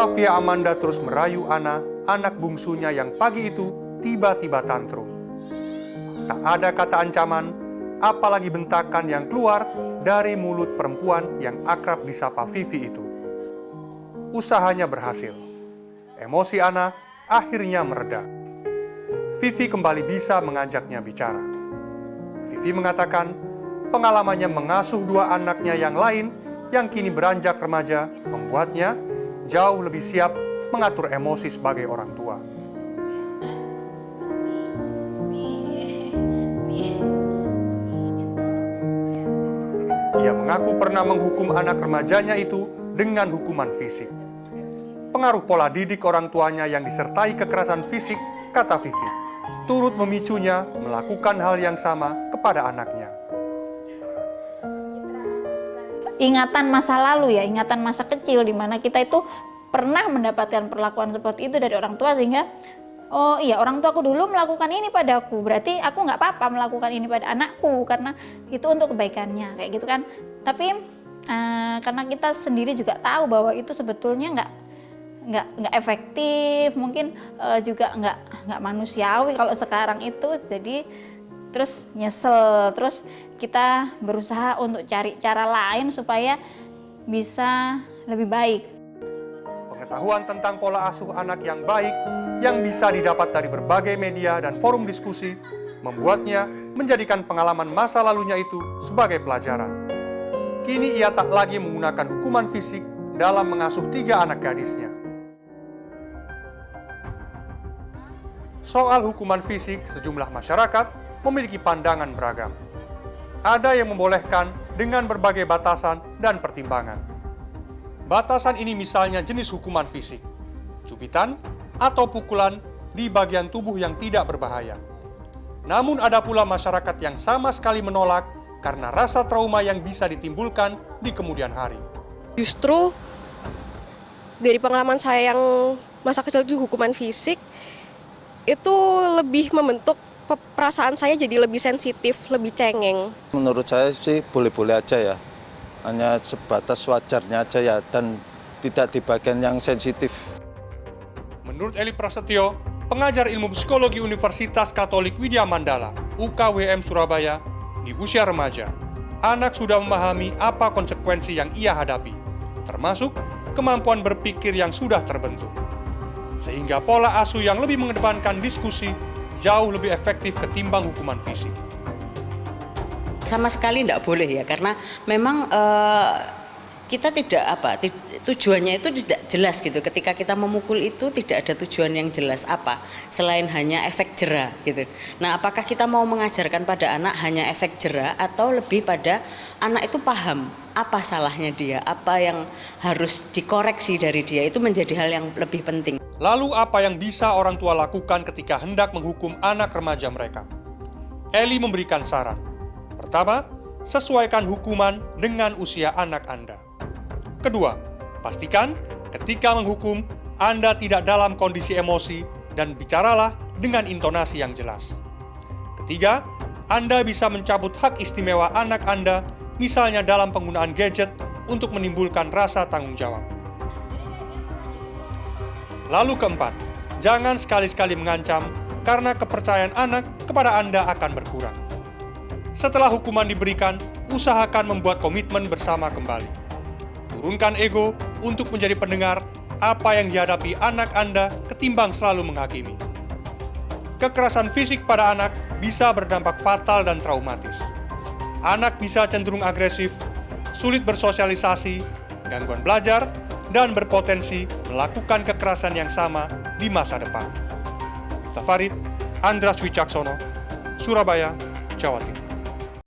Octavia Amanda terus merayu Ana, anak bungsunya yang pagi itu tiba-tiba tantrum. Tak ada kata ancaman, apalagi bentakan yang keluar dari mulut perempuan yang akrab disapa Vivi itu. Usahanya berhasil. Emosi Ana akhirnya mereda. Vivi kembali bisa mengajaknya bicara. Vivi mengatakan pengalamannya mengasuh dua anaknya yang lain yang kini beranjak remaja membuatnya jauh lebih siap mengatur emosi sebagai orang tua. Ia mengaku pernah menghukum anak remajanya itu dengan hukuman fisik. Pengaruh pola didik orang tuanya yang disertai kekerasan fisik, kata Vivi, turut memicunya melakukan hal yang sama kepada anaknya. Ingatan masa lalu ya, ingatan masa kecil di mana kita itu pernah mendapatkan perlakuan seperti itu dari orang tua sehingga oh iya orang tuaku dulu melakukan ini padaku, berarti aku nggak apa-apa melakukan ini pada anakku karena itu untuk kebaikannya kayak gitu kan. Tapi karena kita sendiri juga tahu bahwa itu sebetulnya nggak efektif, mungkin juga nggak manusiawi kalau sekarang itu, jadi terus nyesel, terus kita berusaha untuk cari cara lain supaya bisa lebih baik. Pengetahuan tentang pola asuh anak yang baik yang bisa didapat dari berbagai media dan forum diskusi membuatnya menjadikan pengalaman masa lalunya itu sebagai pelajaran. Kini ia tak lagi menggunakan hukuman fisik dalam mengasuh 3 anak gadisnya. Soal hukuman fisik, sejumlah masyarakat memiliki pandangan beragam. Ada yang membolehkan dengan berbagai batasan dan pertimbangan. Batasan ini misalnya jenis hukuman fisik, cubitan atau pukulan di bagian tubuh yang tidak berbahaya. Namun ada pula masyarakat yang sama sekali menolak karena rasa trauma yang bisa ditimbulkan di kemudian hari. Justru dari pengalaman saya yang masa kecil itu hukuman fisik, itu lebih membentuk perasaan saya jadi lebih sensitif, lebih cengeng. Menurut saya sih boleh-boleh aja ya, hanya sebatas wajarnya aja ya, dan tidak di bagian yang sensitif. Menurut Eli Prasetyo, pengajar ilmu psikologi Universitas Katolik Widya Mandala, UKWM Surabaya, di usia remaja, anak sudah memahami apa konsekuensi yang ia hadapi, termasuk kemampuan berpikir yang sudah terbentuk. Sehingga pola asuh yang lebih mengedepankan diskusi jauh lebih efektif ketimbang hukuman fisik. Sama sekali tidak boleh ya, karena memang kita tujuannya itu tidak jelas gitu. Ketika kita memukul itu tidak ada tujuan yang jelas apa selain hanya efek jera gitu. Nah, apakah kita mau mengajarkan pada anak hanya efek jera atau lebih pada anak itu paham apa salahnya dia, apa yang harus dikoreksi dari dia, itu menjadi hal yang lebih penting. Lalu apa yang bisa orang tua lakukan ketika hendak menghukum anak remaja mereka? Eli memberikan saran. Pertama, sesuaikan hukuman dengan usia anak Anda. Kedua, pastikan ketika menghukum Anda tidak dalam kondisi emosi dan bicaralah dengan intonasi yang jelas. Ketiga, Anda bisa mencabut hak istimewa anak Anda, misalnya dalam penggunaan gadget untuk menimbulkan rasa tanggung jawab. Lalu keempat, jangan sekali-sekali mengancam karena kepercayaan anak kepada Anda akan berkurang. Setelah hukuman diberikan, usahakan membuat komitmen bersama kembali. Turunkan ego untuk menjadi pendengar apa yang dihadapi anak Anda ketimbang selalu menghakimi. Kekerasan fisik pada anak bisa berdampak fatal dan traumatis. Anak bisa cenderung agresif, sulit bersosialisasi, gangguan belajar, dan berpotensi melakukan kekerasan yang sama di masa depan. Miftah Farid, Andras Wicaksono, Surabaya, Jawa Timur.